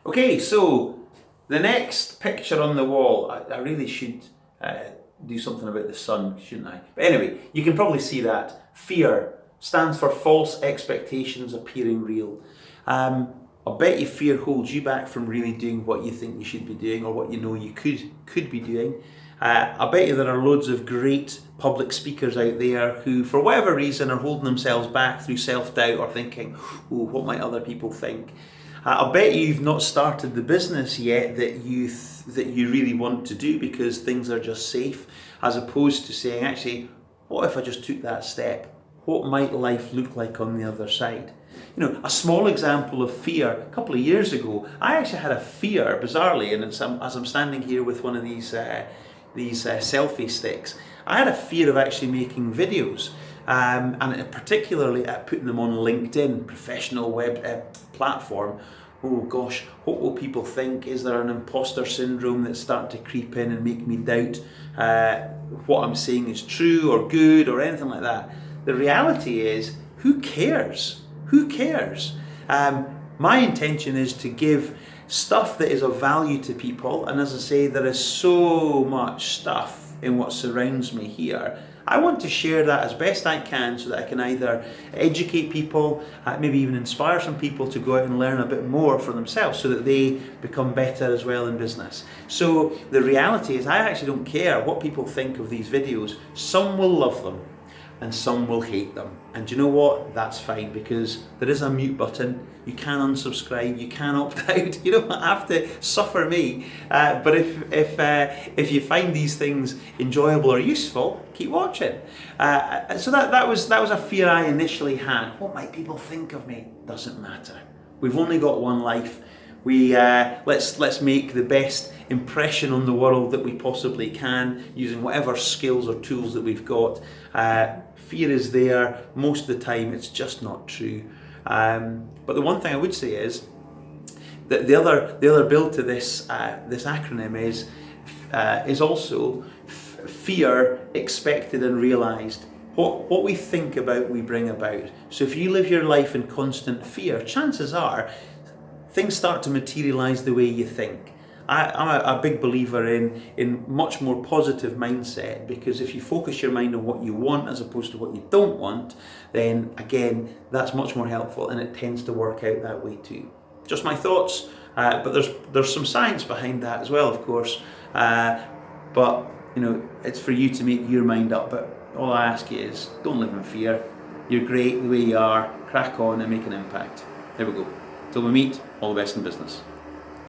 Okay, so the next picture on the wall, I really should do something about the sun, shouldn't I? But anyway, you can probably see that. Fear stands for false expectations appearing real. I bet you fear holds you back from really doing what you think you should be doing or what you know you could be doing. I bet you there are loads of great public speakers out there who, for whatever reason, are holding themselves back through self-doubt or thinking, oh, what might other people think? I bet you've not started the business yet that you really want to do because things are just safe, as opposed to saying, actually, what if I just took that step? What might life look like on the other side? You know, a small example of fear, a couple of years ago, I actually had a fear, bizarrely, and as I'm standing here with one of these selfie sticks, I had a fear of actually making videos, and particularly at putting them on LinkedIn, professional web platform. Oh gosh, what will people think? Is there an imposter syndrome that's starting to creep in and make me doubt what I'm saying is true or good or anything like that? The reality is, who cares? Who cares? My intention is to give stuff that is of value to people, and as I say, there is so much stuff in what surrounds me here. I want to share that as best I can so that I can either educate people, maybe even inspire some people to go out and learn a bit more for themselves so that they become better as well in business. So the reality is, I actually don't care what people think of these videos. Some will love them and some will hate them. And you know what? That's fine, because there is a mute button. You can unsubscribe, you can opt out. You don't have to suffer me. But if you find these things enjoyable or useful, keep watching. So that was a fear I initially had. What might people think of me? Doesn't matter. We've only got one life. Let's make the best impression on the world that we possibly can, using whatever skills or tools that we've got. Fear is there most of the time. It's just not true. But the one thing I would say is that the other build to this acronym is also fear expected and realized. What we think about, we bring about. So if you live your life in constant fear, chances are things start to materialize the way you think. I'm a big believer in much more positive mindset, because if you focus your mind on what you want as opposed to what you don't want, then again, that's much more helpful, and it tends to work out that way too. Just my thoughts, but there's some science behind that as well, of course. But you know, it's for you to make your mind up. But all I ask you is, don't live in fear. You're great the way you are. Crack on and make an impact. There we go. Till we meet, all the best in business.